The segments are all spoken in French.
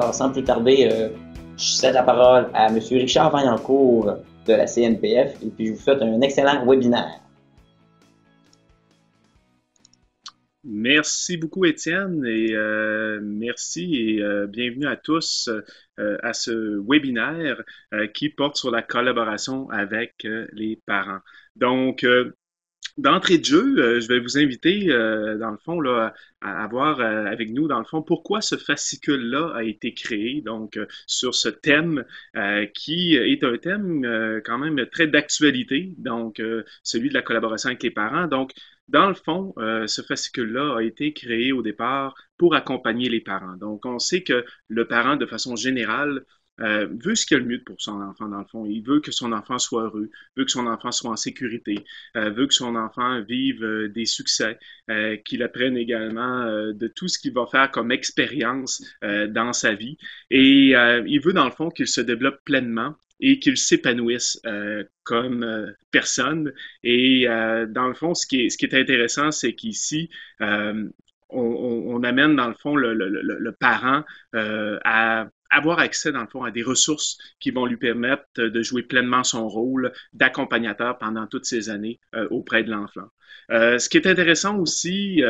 Alors, sans plus tarder, je cède la parole à M. Richard Vaillancourt de la CNPF et puis je vous souhaite un excellent webinaire. Merci beaucoup, Étienne, et merci et bienvenue à tous à ce webinaire qui porte sur la collaboration avec les parents. Donc, d'entrée de jeu, je vais vous inviter, dans le fond, là, à voir avec nous, dans le fond, pourquoi ce fascicule-là a été créé, donc sur ce thème qui est un thème quand même très d'actualité, donc celui de la collaboration avec les parents. Donc, dans le fond, ce fascicule-là a été créé au départ pour accompagner les parents. Donc, on sait que le parent, de façon générale, veut ce qu'il y a le mieux pour son enfant, dans le fond. Il veut que son enfant soit heureux, veut que son enfant soit en sécurité, veut que son enfant vive des succès, qu'il apprenne également de tout ce qu'il va faire comme expérience dans sa vie. Et il veut, dans le fond, qu'il se développe pleinement et qu'il s'épanouisse comme personne. Et dans le fond, ce qui est intéressant, c'est qu'ici, on amène, dans le fond, le parent à avoir accès, dans le fond, à des ressources qui vont lui permettre de jouer pleinement son rôle d'accompagnateur pendant toutes ces années auprès de l'enfant. Ce qui est intéressant aussi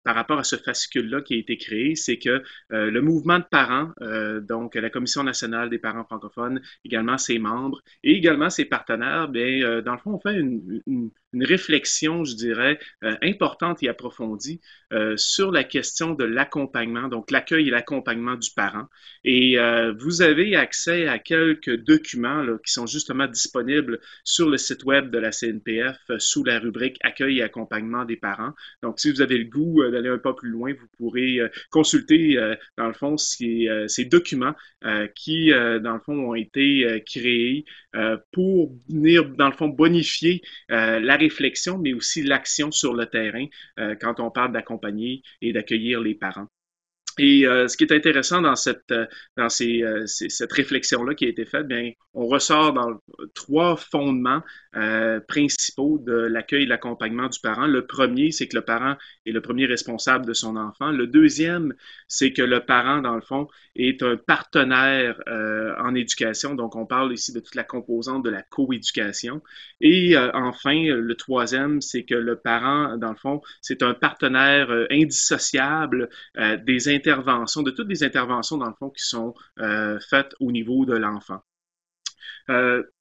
par rapport à ce fascicule-là qui a été créé, c'est que le mouvement de parents, donc la Commission nationale des parents francophones, également ses membres et également ses partenaires, bien, dans le fond, on fait une réflexion, je dirais, importante et approfondie sur la question de l'accompagnement, donc l'accueil et l'accompagnement du parent. Et vous avez accès à quelques documents là, qui sont justement disponibles sur le site web de la CNPF sous la rubrique Accueil et accompagnement des parents. Donc, si vous avez le goût d'aller un pas plus loin, vous pourrez consulter, dans le fond, ces documents qui, dans le fond, ont été créés pour venir, dans le fond, bonifier la réflexion, mais aussi l'action sur le terrain quand on parle d'accompagner et d'accueillir les parents. Et ce qui est intéressant dans cette réflexion-là qui a été faite, bien, on ressort dans trois fondements principaux de l'accueil et de l'accompagnement du parent. Le premier, c'est que le parent est le premier responsable de son enfant. Le deuxième, c'est que le parent, dans le fond, est un partenaire en éducation. Donc, on parle ici de toute la composante de la coéducation. Et enfin, le troisième, c'est que le parent, dans le fond, c'est un partenaire indissociable des interventions, de toutes les interventions, dans le fond, qui sont faites au niveau de l'enfant.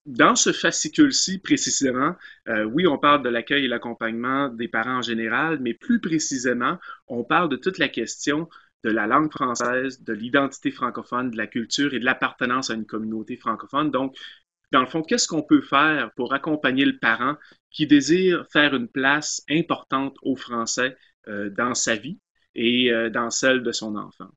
Dans ce fascicule-ci, précisément, oui, on parle de l'accueil et l'accompagnement des parents en général, mais plus précisément, on parle de toute la question de la langue française, de l'identité francophone, de la culture et de l'appartenance à une communauté francophone. Donc, dans le fond, qu'est-ce qu'on peut faire pour accompagner le parent qui désire faire une place importante au français dans sa vie et dans celle de son enfant?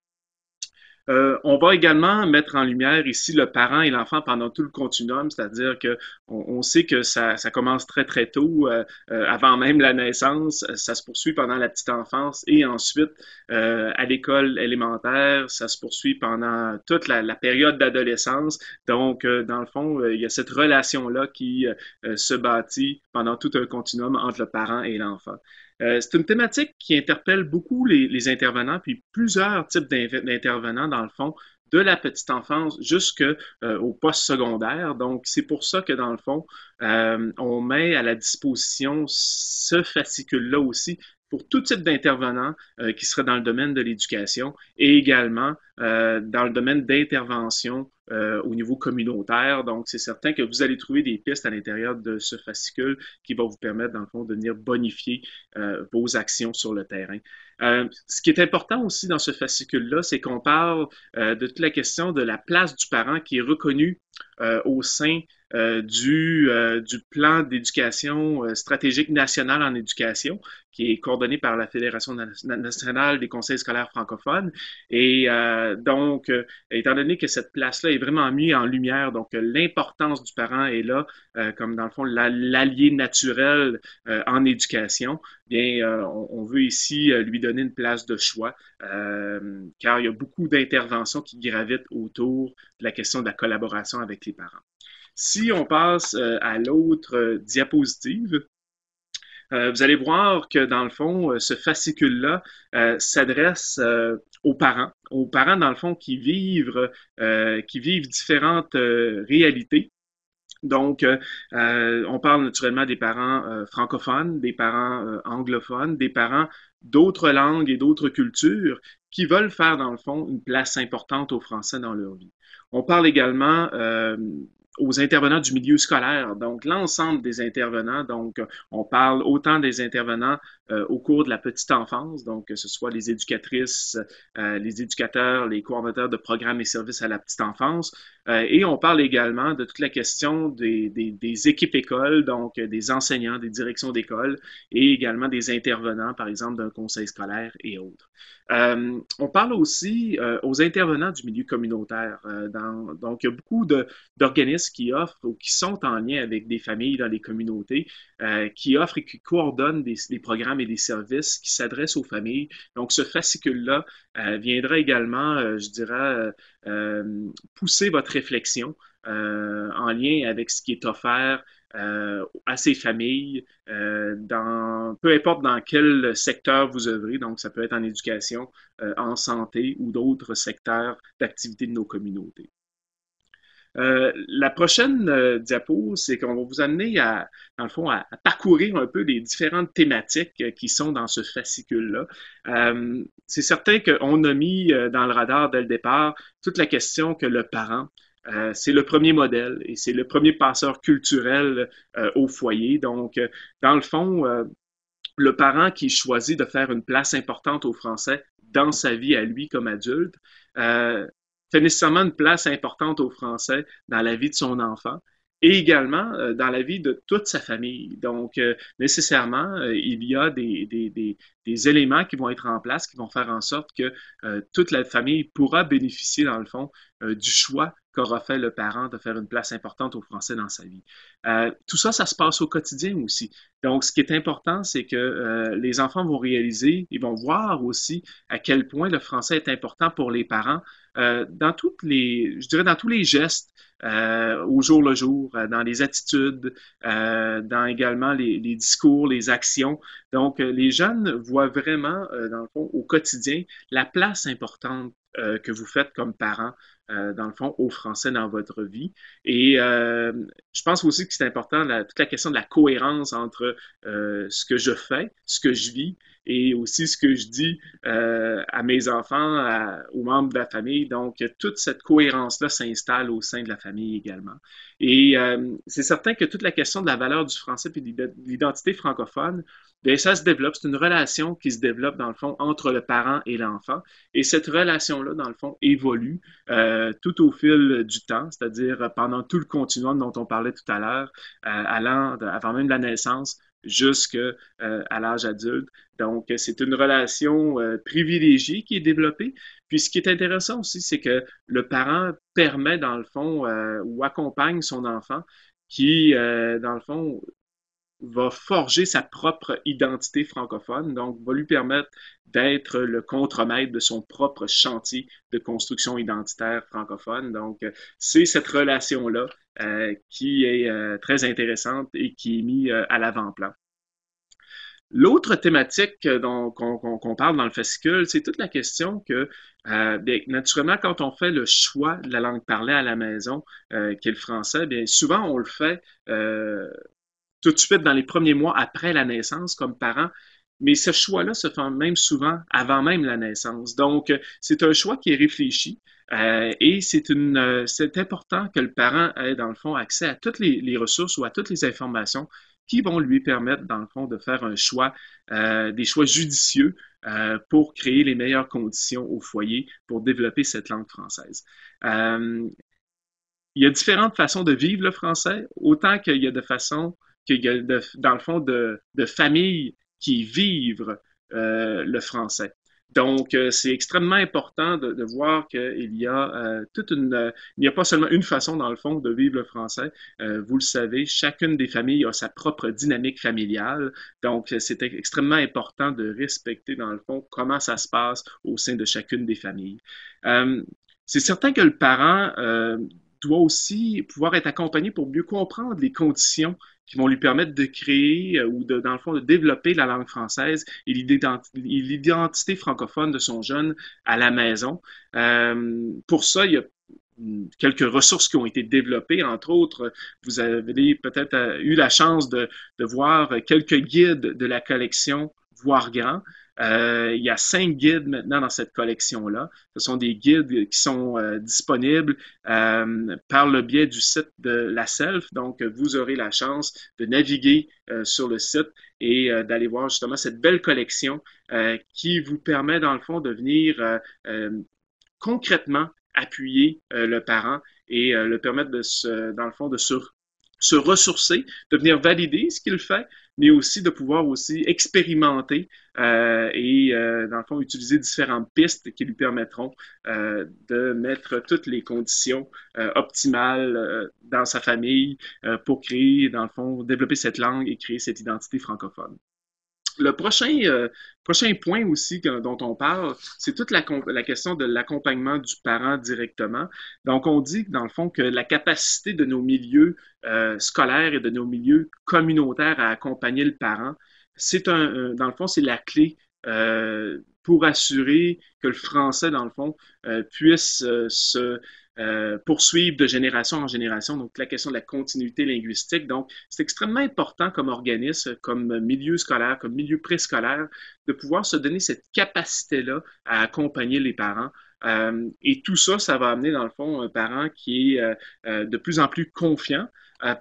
On va également mettre en lumière ici le parent et l'enfant pendant tout le continuum, c'est-à-dire que on sait que ça commence très très tôt, avant même la naissance, ça se poursuit pendant la petite enfance et ensuite à l'école élémentaire, ça se poursuit pendant toute la période d'adolescence. Donc, dans le fond, il y a cette relation-là qui se bâtit pendant tout un continuum entre le parent et l'enfant. C'est une thématique qui interpelle beaucoup les intervenants, puis plusieurs types d'intervenants, dans le fond, de la petite enfance jusqu'au post-secondaire. Donc, c'est pour ça que, dans le fond, on met à la disposition ce fascicule-là aussi pour tout type d'intervenants qui seraient dans le domaine de l'éducation et également dans le domaine d'intervention au niveau communautaire. Donc, c'est certain que vous allez trouver des pistes à l'intérieur de ce fascicule qui vont vous permettre, dans le fond, de venir bonifier vos actions sur le terrain. Ce qui est important aussi dans ce fascicule-là, c'est qu'on parle de toute la question de la place du parent qui est reconnue au sein du plan d'éducation stratégique national en éducation, qui est coordonné par la Fédération nationale des conseils scolaires francophones. Et donc, étant donné que cette place-là est vraiment mise en lumière, donc l'importance du parent est là, comme dans le fond l'allié naturel en éducation, bien, on veut ici lui donner une place de choix, car il y a beaucoup d'interventions qui gravitent autour de la question de la collaboration avec les parents. Si on passe à l'autre diapositive, Vous allez voir que dans le fond, ce fascicule-là s'adresse aux parents dans le fond qui vivent différentes réalités. Donc, on parle naturellement des parents francophones, des parents anglophones, des parents d'autres langues et d'autres cultures qui veulent faire, dans le fond, une place importante aux Français dans leur vie. On parle également aux intervenants du milieu scolaire, donc l'ensemble des intervenants. Donc, on parle autant des intervenants au cours de la petite enfance, donc que ce soit les éducatrices, les éducateurs, les coordonnateurs de programmes et services à la petite enfance, et on parle également de toute la question des équipes écoles, donc des enseignants, des directions d'école, et également des intervenants, par exemple, d'un conseil scolaire et autres. On parle aussi aux intervenants du milieu communautaire. Donc, il y a beaucoup d'organismes qui offrent ou qui sont en lien avec des familles dans les communautés, qui offrent et qui coordonnent des programmes et des services qui s'adressent aux familles. Donc, ce fascicule-là viendra également, je dirais, pousser votre réflexion en lien avec ce qui est offert à ces familles, peu importe dans quel secteur vous œuvrez, donc ça peut être en éducation, en santé ou d'autres secteurs d'activité de nos communautés. La prochaine diapo, c'est qu'on va vous amener dans le fond, à parcourir un peu les différentes thématiques qui sont dans ce fascicule-là. C'est certain qu'on a mis dans le radar dès le départ toute la question que le parent, c'est le premier modèle et c'est le premier passeur culturel au foyer. Donc, dans le fond, le parent qui choisit de faire une place importante aux Français dans sa vie à lui comme adulte, fait nécessairement une place importante aux Français dans la vie de son enfant et également dans la vie de toute sa famille. Donc, nécessairement, il y a des éléments qui vont être en place, qui vont faire en sorte que toute la famille pourra bénéficier, dans le fond, du choix qu'aura fait le parent de faire une place importante aux Français dans sa vie. Tout ça, ça se passe au quotidien aussi. Donc, ce qui est important, c'est que les enfants vont réaliser, ils vont voir aussi à quel point le français est important pour les parents dans je dirais dans tous les gestes au jour le jour, dans les attitudes, dans également les discours, les actions. Donc, les jeunes voient vraiment, dans le fond, au quotidien, la place importante que vous faites comme parents, dans le fond, aux Français dans votre vie. Et je pense aussi que c'est important, toute la question de la cohérence entre ce que je fais, ce que je vis, et aussi ce que je dis à mes enfants, aux membres de la famille. Donc, toute cette cohérence-là s'installe au sein de la famille également. Et c'est certain que toute la question de la valeur du français et de l'identité francophone, bien, ça se développe. C'est une relation qui se développe, dans le fond, entre le parent et l'enfant. Et cette relation-là, dans le fond, évolue tout au fil du temps, c'est-à-dire pendant tout le continuum dont on parlait tout à l'heure, avant même la naissance, jusqu'à l'âge adulte. Donc, c'est une relation privilégiée qui est développée. Puis, ce qui est intéressant aussi, c'est que le parent permet, dans le fond, ou accompagne son enfant qui, dans le fond, va forger sa propre identité francophone, donc va lui permettre d'être le contremaître de son propre chantier de construction identitaire francophone. Donc, c'est cette relation-là qui est très intéressante et qui est mise à l'avant-plan. L'autre thématique qu'on parle dans le fascicule, c'est toute la question que, bien, naturellement, quand on fait le choix de la langue parlée à la maison, qui est le français, bien souvent on le fait tout de suite dans les premiers mois après la naissance comme parent, mais ce choix-là se fait même souvent avant même la naissance. Donc, c'est un choix qui est réfléchi et c'est important que le parent ait, dans le fond, accès à toutes les ressources ou à toutes les informations qui vont lui permettre, dans le fond, de faire un choix, des choix judicieux pour créer les meilleures conditions au foyer pour développer cette langue française. Il y a différentes façons de vivre le français, autant qu'il y a de façons qu'il y a, dans le fond, de familles qui vivent le français. Donc, c'est extrêmement important de voir qu'il y a il n'y a pas seulement une façon, dans le fond, de vivre le français. Vous le savez, chacune des familles a sa propre dynamique familiale. Donc, c'est extrêmement important de respecter, dans le fond, comment ça se passe au sein de chacune des familles. C'est certain que le parent doit aussi pouvoir être accompagné pour mieux comprendre les conditions qui vont lui permettre de créer ou dans le fond, de développer la langue française et l'identité francophone de son jeune à la maison. Pour ça, il y a quelques ressources qui ont été développées. Entre autres, vous avez peut-être eu la chance de voir quelques guides de la collection Voir Grand. Il y a 5 guides maintenant dans cette collection-là. Ce sont des guides qui sont disponibles par le biais du site de la Self. Donc, vous aurez la chance de naviguer sur le site et d'aller voir justement cette belle collection qui vous permet, dans le fond, de venir concrètement appuyer le parent et le permettre dans le fond, de se ressourcer, de venir valider ce qu'il fait, mais aussi de pouvoir aussi expérimenter et, dans le fond, utiliser différentes pistes qui lui permettront de mettre toutes les conditions optimales dans sa famille pour créer, dans le fond, développer cette langue et créer cette identité francophone. Le prochain point aussi dont on parle, c'est toute la question de l'accompagnement du parent directement. Donc, on dit, dans le fond, que la capacité de nos milieux scolaires et de nos milieux communautaires à accompagner le parent, dans le fond, c'est la clé pour assurer que le français, dans le fond, puisse se poursuivre de génération en génération, donc la question de la continuité linguistique. Donc, c'est extrêmement important comme organisme, comme milieu scolaire, comme milieu préscolaire, de pouvoir se donner cette capacité-là à accompagner les parents. Et tout ça, ça va amener, dans le fond, un parent qui est de plus en plus confiant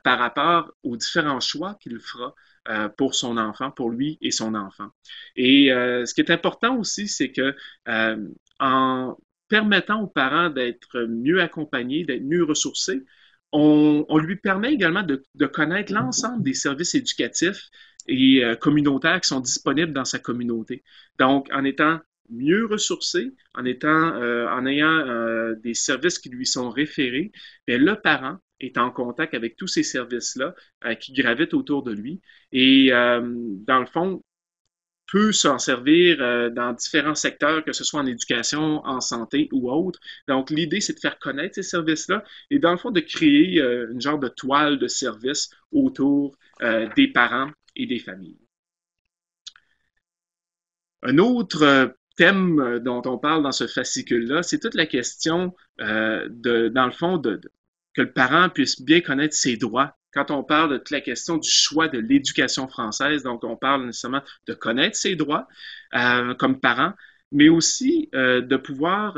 par rapport aux différents choix qu'il fera pour son enfant, pour lui et son enfant. Et ce qui est important aussi, c'est que en permettant aux parents d'être mieux accompagnés, d'être mieux ressourcés, on lui permet également de connaître l'ensemble des services éducatifs et communautaires qui sont disponibles dans sa communauté. Donc, en étant mieux ressourcé, en ayant des services qui lui sont référés, bien, le parent est en contact avec tous ces services-là qui gravitent autour de lui. Et dans le fond, peut s'en servir dans différents secteurs, que ce soit en éducation, en santé ou autre. Donc, l'idée, c'est de faire connaître ces services-là et, dans le fond, de créer une genre de toile de services autour des parents et des familles. Un autre thème dont on parle dans ce fascicule-là, c'est toute la question, dans le fond, que le parent puisse bien connaître ses droits. Quand on parle de toute la question du choix de l'éducation française, donc on parle nécessairement de connaître ses droits comme parent, mais aussi de pouvoir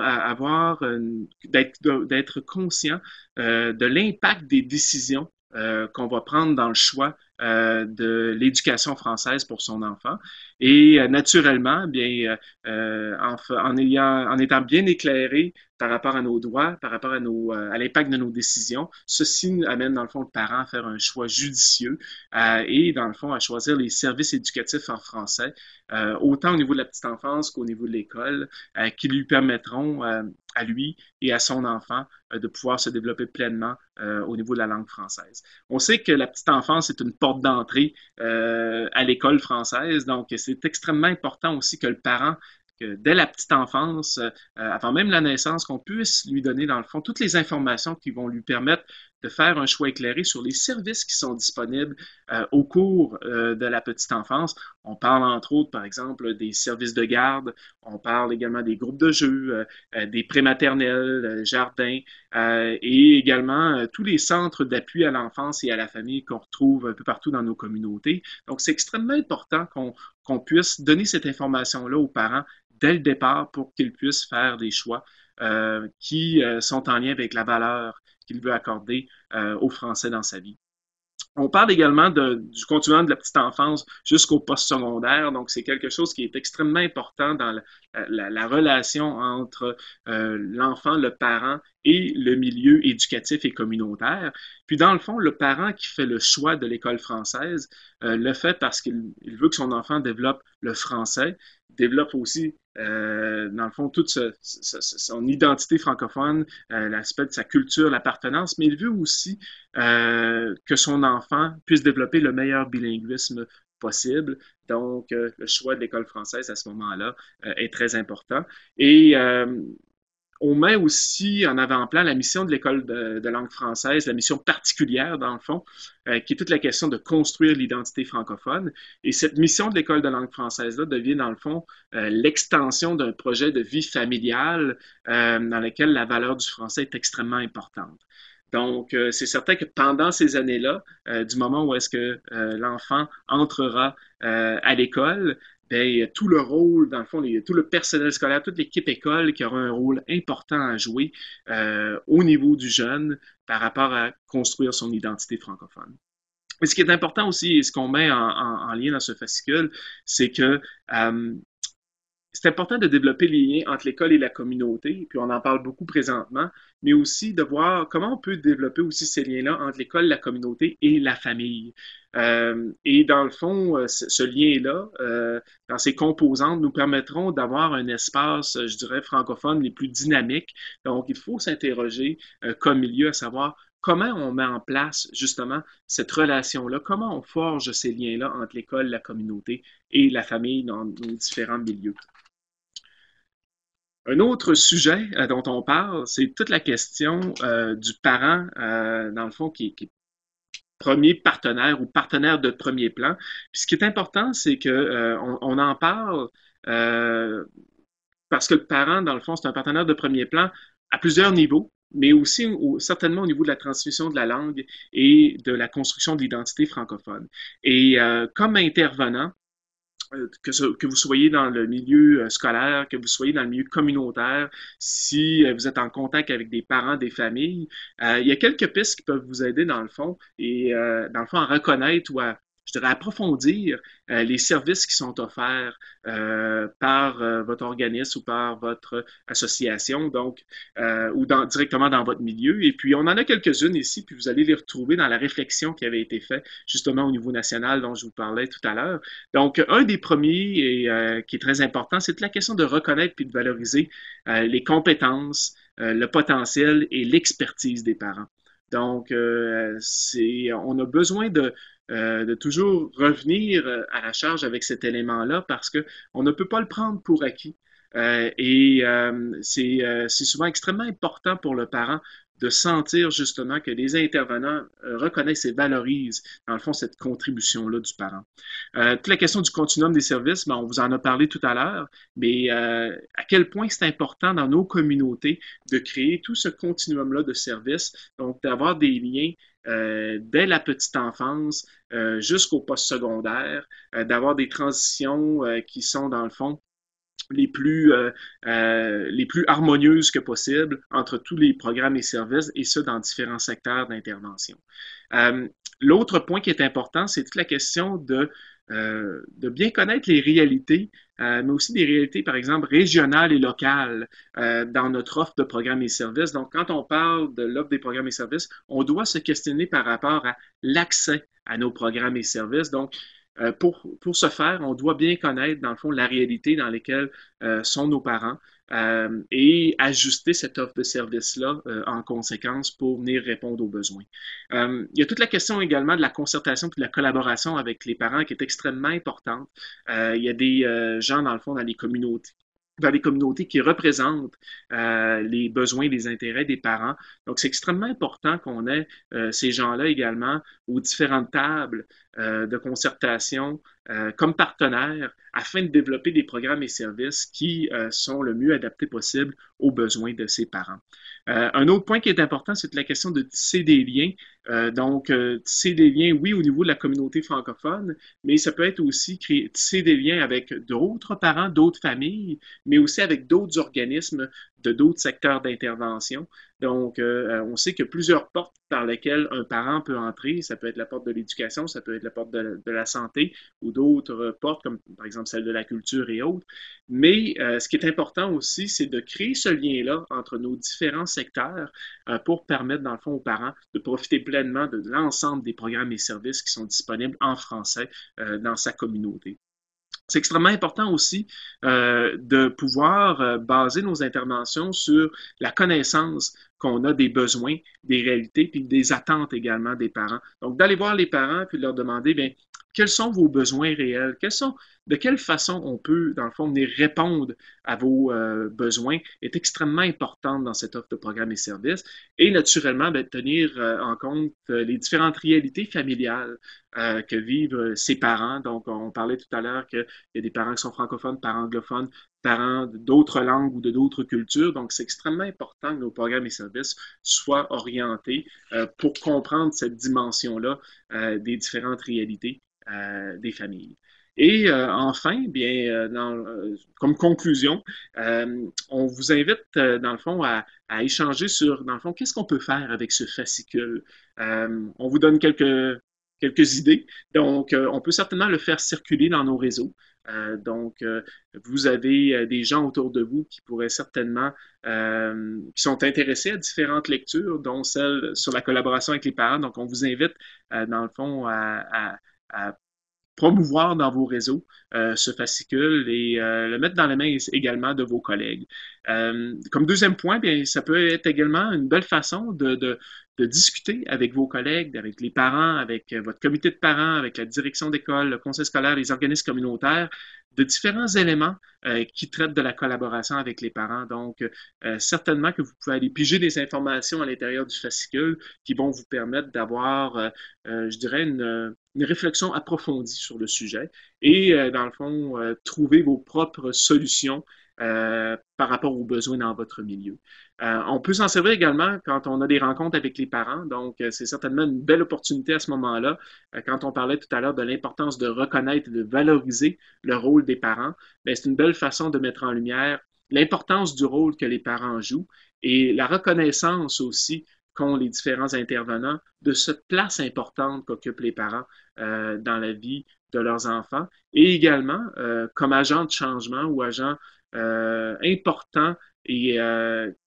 d'être conscient de l'impact des décisions qu'on va prendre dans le choix de l'éducation française pour son enfant. Et naturellement, bien, en étant bien éclairé par rapport à nos droits, par rapport à l'impact de nos décisions, ceci amène, dans le fond, le parent à faire un choix judicieux et, dans le fond, à choisir les services éducatifs en français, autant au niveau de la petite enfance qu'au niveau de l'école, qui lui permettront à lui et à son enfant de pouvoir se développer pleinement au niveau de la langue française. On sait que la petite enfance est une porte d'entrée à l'école française, donc c'est extrêmement important aussi que le parent, que dès la petite enfance, avant même la naissance, qu'on puisse lui donner, dans le fond, toutes les informations qui vont lui permettre de faire un choix éclairé sur les services qui sont disponibles au cours de la petite enfance. On parle entre autres, par exemple, des services de garde, on parle également des groupes de jeux, des prématernels, jardins et également tous les centres d'appui à l'enfance et à la famille qu'on retrouve un peu partout dans nos communautés. Donc, c'est extrêmement important qu'on puisse donner cette information-là aux parents dès le départ pour qu'ils puissent faire des choix qui sont en lien avec la valeur qu'il veut accorder au français dans sa vie. On parle également du continuum de la petite enfance jusqu'au postsecondaire. Donc, c'est quelque chose qui est extrêmement important dans la relation entre l'enfant, le parent et le milieu éducatif et communautaire. Puis, dans le fond, le parent qui fait le choix de l'école française le fait parce qu'il veut que son enfant développe le français, développe aussi dans le fond, toute son identité francophone, l'aspect de sa culture, l'appartenance, mais il veut aussi que son enfant puisse développer le meilleur bilinguisme possible. Donc, le choix de l'école française à ce moment-là est très important. Et On met aussi en avant-plan la mission de l'École de langue française, la mission particulière, dans le fond, qui est toute la question de construire l'identité francophone. Et cette mission de l'École de langue française-là devient, dans le fond, l'extension d'un projet de vie familiale dans lequel la valeur du français est extrêmement importante. Donc, c'est certain que pendant ces années-là, du moment où est-ce que l'enfant entrera à l'école, bien, tout le rôle, dans le fond, tout le personnel scolaire, toute l'équipe école qui aura un rôle important à jouer au niveau du jeune par rapport à construire son identité francophone. Mais ce qui est important aussi, et ce qu'on met en lien dans ce fascicule, c'est que c'est important de développer les liens entre l'école et la communauté, puis on en parle beaucoup présentement, mais aussi de voir comment on peut développer aussi ces liens-là entre l'école, la communauté et la famille. Et dans le fond, ce lien-là, dans ses composantes, nous permettront d'avoir un espace, je dirais, francophone les plus dynamiques. Donc, il faut s'interroger comme milieu à savoir comment on met en place justement cette relation-là, comment on forge ces liens-là entre l'école, la communauté et la famille dans nos différents milieux. Un autre sujet dont on parle, c'est toute la question du parent, dans le fond, qui est premier partenaire ou partenaire de premier plan. Puis ce qui est important, c'est que on en parle parce que le parent, dans le fond, c'est un partenaire de premier plan à plusieurs niveaux, mais aussi certainement au niveau de la transmission de la langue et de la construction de l'identité francophone. Et comme intervenant, que vous soyez dans le milieu scolaire, que vous soyez dans le milieu communautaire, si vous êtes en contact avec des parents, des familles, il y a quelques pistes qui peuvent vous aider dans le fond et dans le fond à reconnaître ou à, je dirais, approfondir les services qui sont offerts par votre organisme ou par votre association, donc, ou directement dans votre milieu. Et puis, on en a quelques-unes ici, puis vous allez les retrouver dans la réflexion qui avait été faite justement au niveau national dont je vous parlais tout à l'heure. Donc, un des premiers et qui est très important, c'est la question de reconnaître puis de valoriser les compétences, le potentiel et l'expertise des parents. Donc, on a besoin de toujours revenir à la charge avec cet élément-là parce qu'on ne peut pas le prendre pour acquis. C'est souvent extrêmement important pour le parent de sentir justement que les intervenants reconnaissent et valorisent, dans le fond, cette contribution-là du parent. Toute la question du continuum des services, on vous en a parlé tout à l'heure, mais à quel point c'est important dans nos communautés de créer tout ce continuum-là de services, donc d'avoir des liens dès la petite enfance jusqu'au post-secondaire, d'avoir des transitions qui sont, dans le fond, les plus harmonieuses que possible entre tous les programmes et services, et ça dans différents secteurs d'intervention. L'autre point qui est important, c'est toute la question de bien connaître les réalités, mais aussi des réalités, par exemple, régionales et locales dans notre offre de programmes et services. Donc, quand on parle de l'offre des programmes et services, on doit se questionner par rapport à l'accès à nos programmes et services. Donc, pour ce faire, on doit bien connaître, dans le fond, la réalité dans laquelle sont nos parents et ajuster cette offre de service-là en conséquence pour venir répondre aux besoins. Il y a toute la question également de la concertation et de la collaboration avec les parents qui est extrêmement importante. Il y a des gens, dans le fond, dans les communautés qui représentent les besoins et les intérêts des parents. Donc, c'est extrêmement important qu'on ait ces gens-là également aux différentes tables de concertation comme partenaires afin de développer des programmes et services qui sont le mieux adaptés possible aux besoins de ces parents. Un autre point qui est important, c'est la question de tisser des liens. Donc, tisser des liens, oui, au niveau de la communauté francophone, mais ça peut être aussi tisser des liens avec d'autres parents, d'autres familles, mais aussi avec d'autres organismes de d'autres secteurs d'intervention. Donc, on sait qu'il y a plusieurs portes par lesquelles un parent peut entrer. Ça peut être la porte de l'éducation, ça peut être la porte de la santé ou d'autres portes, comme par exemple celle de la culture et autres. Mais ce qui est important aussi, c'est de créer ce lien-là entre nos différents secteurs pour permettre, dans le fond, aux parents de profiter pleinement de l'ensemble des programmes et services qui sont disponibles en français dans sa communauté. C'est extrêmement important aussi de pouvoir baser nos interventions sur la connaissance qu'on a des besoins, des réalités, puis des attentes également des parents. Donc, d'aller voir les parents puis de leur demander, bien, quels sont vos besoins réels, de quelle façon on peut, dans le fond, venir répondre à vos besoins est extrêmement importante dans cette offre de programmes et services. Et naturellement, ben, tenir en compte les différentes réalités familiales que vivent ses parents. Donc, on parlait tout à l'heure qu'il y a des parents qui sont francophones, parents anglophones, parents d'autres langues ou de d'autres cultures. Donc, c'est extrêmement important que nos programmes et services soient orientés pour comprendre cette dimension-là des différentes réalités des familles. Et enfin, bien, comme conclusion, on vous invite, dans le fond, à échanger sur, dans le fond, qu'est-ce qu'on peut faire avec ce fascicule. On vous donne quelques idées. Donc, on peut certainement le faire circuler dans nos réseaux. Donc, vous avez des gens autour de vous qui pourraient certainement, qui sont intéressés à différentes lectures, dont celle sur la collaboration avec les parents. Donc, on vous invite, dans le fond, à promouvoir dans vos réseaux ce fascicule et le mettre dans les mains également de vos collègues. Comme deuxième point, bien, ça peut être également une belle façon de discuter avec vos collègues, avec les parents, avec votre comité de parents, avec la direction d'école, le conseil scolaire, les organismes communautaires, de différents éléments qui traitent de la collaboration avec les parents. Donc, certainement que vous pouvez aller piger des informations à l'intérieur du fascicule qui vont vous permettre d'avoir, je dirais, une réflexion approfondie sur le sujet et, dans le fond, trouver vos propres solutions par rapport aux besoins dans votre milieu. On peut s'en servir également quand on a des rencontres avec les parents, donc c'est certainement une belle opportunité à ce moment-là. Quand on parlait tout à l'heure de l'importance de reconnaître et de valoriser le rôle des parents, bien, c'est une belle façon de mettre en lumière l'importance du rôle que les parents jouent et la reconnaissance aussi qu'ont les différents intervenants de cette place importante qu'occupent les parents dans la vie de leurs enfants et également comme agents de changement ou agents importants et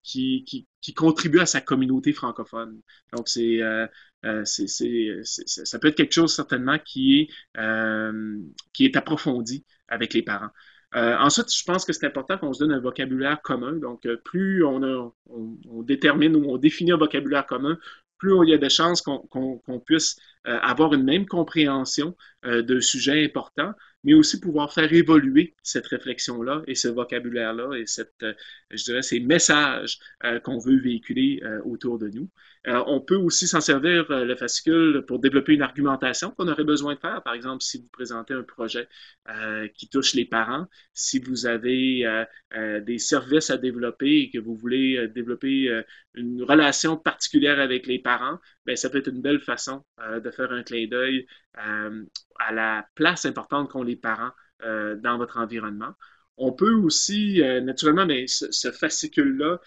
qui contribue à sa communauté francophone. Donc, ça peut être quelque chose certainement qui est approfondi avec les parents. Ensuite, je pense que c'est important qu'on se donne un vocabulaire commun. Donc, plus on détermine ou on définit un vocabulaire commun, plus il y a de chances qu'on puisse avoir une même compréhension d'un sujet important, mais aussi pouvoir faire évoluer cette réflexion-là et ce vocabulaire-là et je dirais, ces messages qu'on veut véhiculer autour de nous. On peut aussi s'en servir, le fascicule, pour développer une argumentation qu'on aurait besoin de faire. Par exemple, si vous présentez un projet qui touche les parents, si vous avez des services à développer et que vous voulez développer une relation particulière avec les parents, bien, ça peut être une belle façon de faire un clin d'œil à la place importante qu'ont les parents dans votre environnement. On peut aussi, naturellement, mais ce fascicule-là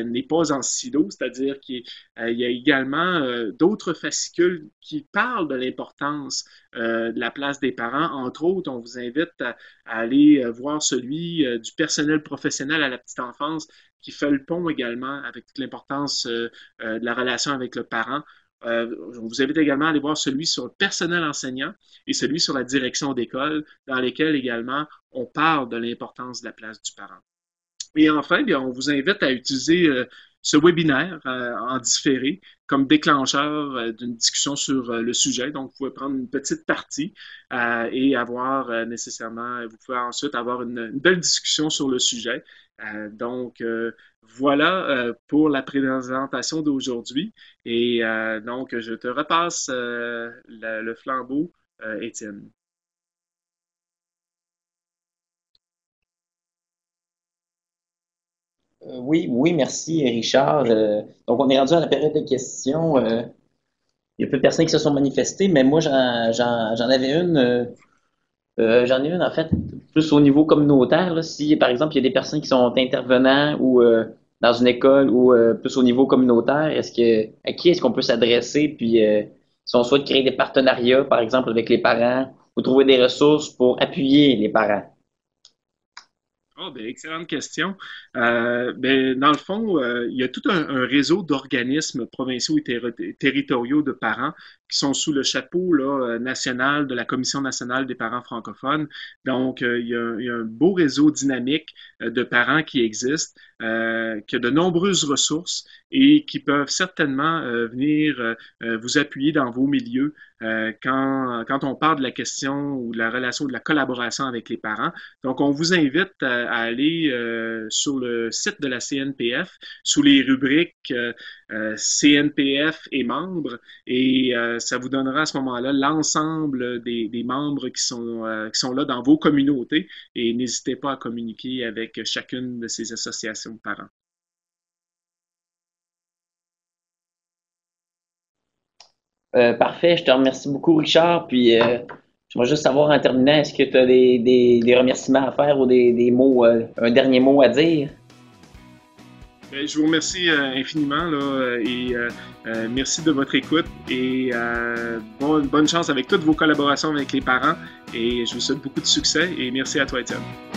n'est pas en silo, c'est-à-dire qu'il y a également d'autres fascicules qui parlent de l'importance de la place des parents. Entre autres, on vous invite à aller voir celui du personnel professionnel à la petite enfance qui fait le pont également avec toute l'importance de la relation avec le parent. On vous invite également à aller voir celui sur le personnel enseignant et celui sur la direction d'école, dans lesquels également on parle de l'importance de la place du parent. Et enfin, bien, on vous invite à utiliser ce webinaire en différé comme déclencheur d'une discussion sur le sujet. Donc, vous pouvez prendre une petite partie et avoir nécessairement, vous pouvez ensuite avoir une belle discussion sur le sujet. Donc, voilà pour la présentation d'aujourd'hui. Et donc, je te repasse le flambeau, Étienne. Oui, oui, merci Richard. Donc on est rendu à la période de questions. Il y a peu de personnes qui se sont manifestées, mais moi j'en avais une. J'en ai une en fait plus au niveau communautaire. Là. Si par exemple il y a des personnes qui sont intervenants ou dans une école ou plus au niveau communautaire, à qui est-ce qu'on peut s'adresser? Puis si on souhaite créer des partenariats, par exemple avec les parents, ou trouver des ressources pour appuyer les parents. Oh, ben, excellente question. Ben, dans le fond, il y a tout un réseau d'organismes provinciaux et territoriaux de parents qui sont sous le chapeau là, national de la Commission nationale des parents francophones. Donc, il y a un beau réseau dynamique de parents qui existe, qui a de nombreuses ressources et qui peuvent certainement venir vous appuyer dans vos milieux quand on parle de la question ou de la relation, de la collaboration avec les parents. Donc, on vous invite à aller sur le site de la CNPF sous les rubriques CNPF et membres et ça vous donnera à ce moment-là l'ensemble des membres qui sont là dans vos communautés et n'hésitez pas à communiquer avec chacune de ces associations de parents. Parfait, je te remercie beaucoup, Richard. Puis, je vais juste savoir en terminant, est-ce que tu as des remerciements à faire ou des mots, un dernier mot à dire? Bien, je vous remercie infiniment là, et merci de votre écoute et bonne chance avec toutes vos collaborations avec les parents et je vous souhaite beaucoup de succès et merci à toi, Étienne.